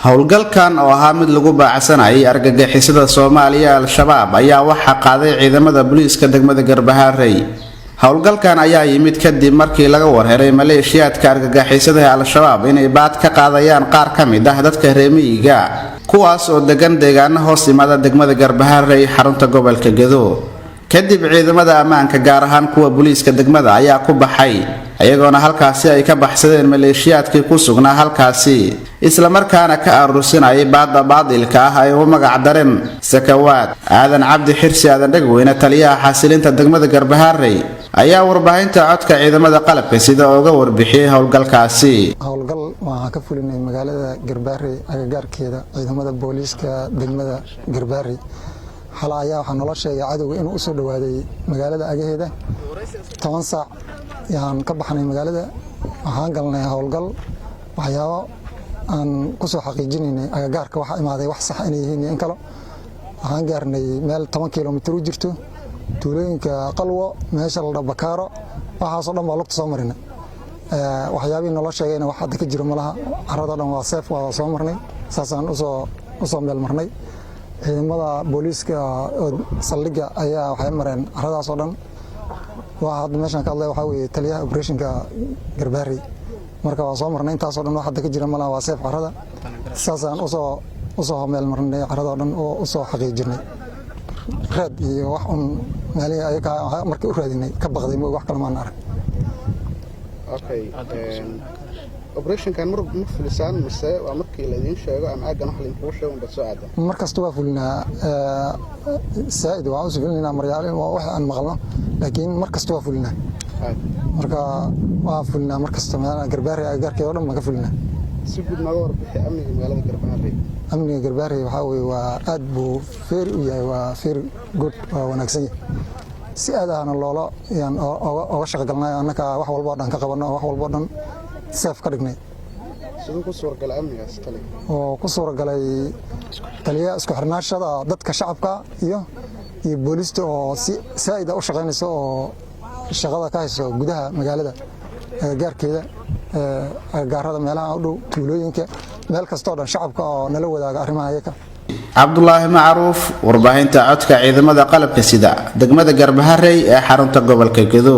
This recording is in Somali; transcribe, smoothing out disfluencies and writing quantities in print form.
howlgalkan oo ahaa mid lagu baacsanayay argagixisada Soomaaliya al-shabaab ayaa waxa qaaday ciidamada booliiska degmada Garbaharey. Howlgalkan ayaa yimid kadib markii laga warheeray maleeshiyaadka argagixisada al-shabaab inay baad ka qaadayaan qaar ka mid ah dadka reer miyiga kuwaas oo degan deegaano hoos yimaada degmada Garbaharey xarunta gobolka Gedo. kadib ciidamada ammaanka gaar ahaan kuwa booliiska degmada ayaa ku baxay ayagoona halkaasi ay ka baxsadeen maleeshiyaadkii ku sugnaa halkaasi isla markaana ka aruursanayay baadda baadilka ah ay u magac dareen sakawaad. aadan cabdi xirsi aadan dhagweyne taliyaha xasilinta degmada Garbaharey ayaa warbaahinta codka ciidamada qalabka sida uga warbixiyay howlgalkaasi. howlgal waxaan ka fulinay magaalada Garbaharey agagaarkeeda ciidamada booliiska degmada Garbaharey xalaa ayaa waxaa nala sheegay cadowga inuu u soo dhawaaday magaalada agaheeda 10 saac yaan ka baxnay magaalada waxaan galnay howlgal waxyaabo aan ku soo xaqiijinaynay agagaarka waxa imaaday wax sax inay yihiin in kale waxaan gaarnay meel 10 kiiloomitir u jirto tuulooyinka qalwo meesha la Bakaaro waxaas oo dhan baa lugta soo marinay waxyaabii nala sheegayna wax hadda ka jiro malaha carrada dhan waa safe waa soo marnay saasaan u soo meel marnay ciidamada booliiska saldhiga ayaa waxay mareen carradaas oo dhan waa hadda meeshan ka hadlay waxa weeye taliyaha operationka Garbaharey marka waa soo marnay intaas oo dhan wax hadda ka jira malaha waa safe carrada saasaan u soo meel marnay carrada oo dhan oo u soo xaqiijinay raad iyo wax meelihii ayaga markii u raadinay ka baqday wax kale ma arag. Okay, operation kan mar fulisaan mise waa markii la idin sheego ama aagan wax la idin sheego bad soo aadan markasta waa fulinaa saa'id waa usoo fulinaa maryaal wax aan maqalno laakiin markasta waa fulinaa marka waa fulinaa markasta magaalada Garbaharey agagaarkeeda oo dhan ma ka fulinaa si guud ma warbixi amniga magaalada Garbaharey. amniga Garbaharey waxa weeye waa aad buu fair u yahay waa fair good waa wanaagsan si aad ahna loola yaan oo shaqo galnay annaka wax walba oo dhan ka qabano wax walba oo dhan saaf ka dhignay sidoo ku suuragalay amnigaas tali oo ku suuragalay taliya isku xirnaashada dadka shacabka iyo booliska oo si saa'id u shaqeynayso oo shaqada ka hayso gudaha magaalada gaarkeeda gaarada meelaha u dhow tuulooyinka meel kasta oo dhan shacabka oo nala wadaaga arrimaha ayaga. Cabdullaahi Macruuf warbaahinta codka ciidamada qalabka sida degmada Garbaharey ee xarunta gobolka Gedo.